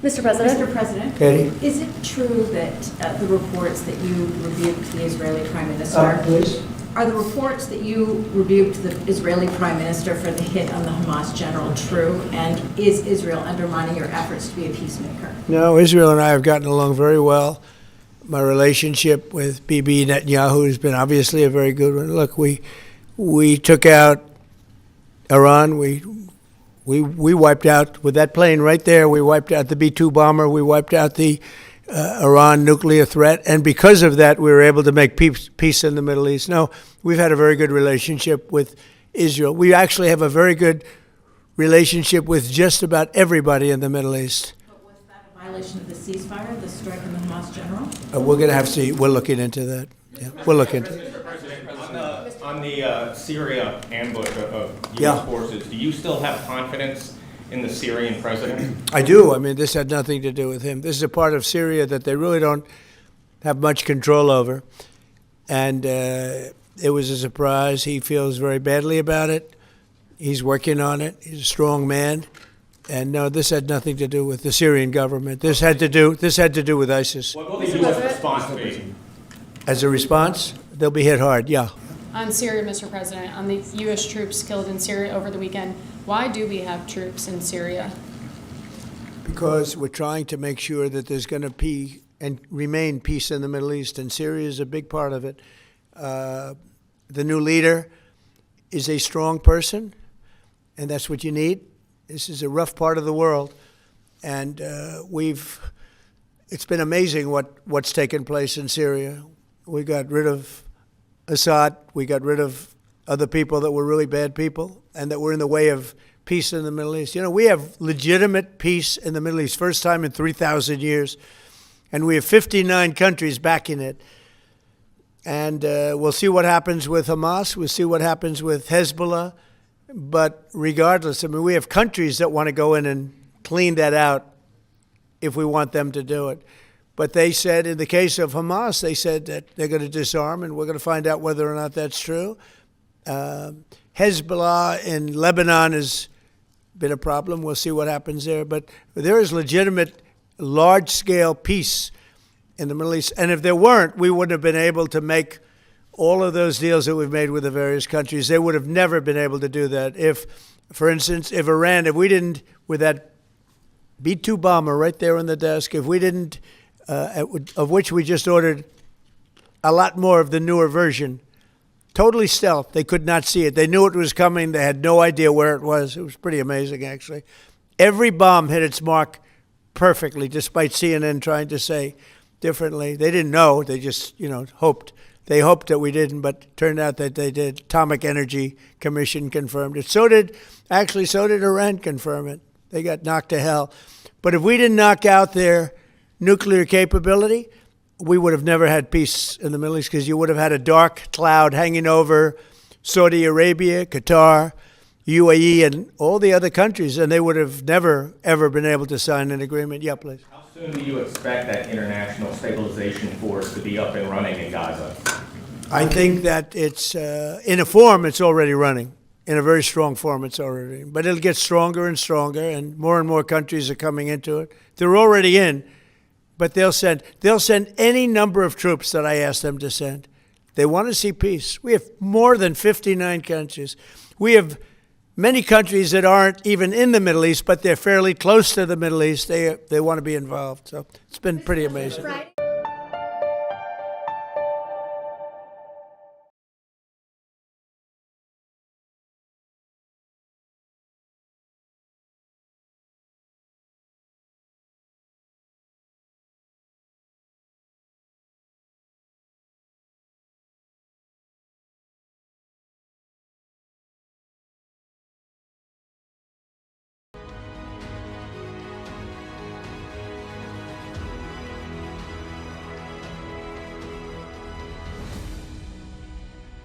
Mr. President. Mr. President, Katie? is it true that the reports that you rebuked the Israeli Prime Minister, Please. are the reports that you rebuked the Israeli Prime Minister for the hit on the Hamas general true? And is Israel undermining your efforts to be a peacemaker? No, Israel and I have gotten along very well. My relationship with Bibi Netanyahu has been obviously a very good one. Look, we took out Iran. We wiped out, with that plane right there, we wiped out the B-2 bomber. We wiped out the Iran nuclear threat. And because of that, we were able to make peace in the Middle East. No, we've had a very good relationship with Israel. We actually have a very good relationship with just about everybody in the Middle East. But was that a violation of the ceasefire, the strike on the Hamas general? We're going to have to see. We're looking into that. Yeah, we'll look into it. Mr. President, on the Syria ambush of U.S. Yeah. forces, do you still have confidence in the Syrian president? I do. I mean, this had nothing to do with him. This is a part of Syria that they really don't have much control over. And it was a surprise. He feels very badly about it. He's working on it. He's a strong man. And no, this had nothing to do with the Syrian government. This had to do with ISIS. What will the U.S. response be? As a response, they'll be hit hard, yeah. On Syria, Mr. President, on the U.S. troops killed in Syria over the weekend, why do we have troops in Syria? Because we're trying to make sure that there's going to be and remain peace in the Middle East, and Syria is a big part of it. The new leader is a strong person, and that's what you need. This is a rough part of the world, and it's been amazing what's taken place in Syria. We got rid of Assad. We got rid of other people that were really bad people and that were in the way of peace in the Middle East. You know, we have legitimate peace in the Middle East, first time in 3,000 years, and we have 59 countries backing it. And we'll see what happens with Hamas. We'll see what happens with Hezbollah. But regardless, I mean, we have countries that want to go in and clean that out if we want them to do it. But they said, in the case of Hamas, they said that they're going to disarm, and we're going to find out whether or not that's true. Hezbollah in Lebanon has been a problem. We'll see what happens there. But there is legitimate, large-scale peace in the Middle East. And if there weren't, we wouldn't have been able to make all of those deals that we've made with the various countries. They would have never been able to do that. If, for instance, if we didn't, with that B-2 bomber right there on the desk, if we didn't, of which we just ordered a lot more of the newer version, totally stealth. They could not see it. They knew it was coming. They had no idea where it was. It was pretty amazing, actually. Every bomb hit its mark perfectly, despite CNN trying to say differently. They didn't know. They just, hoped. They hoped that we didn't, but it turned out that they did. Atomic Energy Commission confirmed it. So did Iran confirm it. They got knocked to hell. But if we didn't knock out their nuclear capability, we would have never had peace in the Middle East, because you would have had a dark cloud hanging over Saudi Arabia, Qatar, UAE, and all the other countries, and they would have never, ever been able to sign an agreement. Yeah, please. How soon do you expect that international stabilization force to be up and running in Gaza? I think that it's, in a form, it's already running. In a very strong form, it's already running. But it'll get stronger and stronger, and more countries are coming into it. They're already in. But they'll send any number of troops that I ask them to send. They want to see peace. We have more than 59 countries. We have many countries that aren't even in the Middle East, but they're fairly close to the Middle East. They want to be involved. So it's been pretty amazing.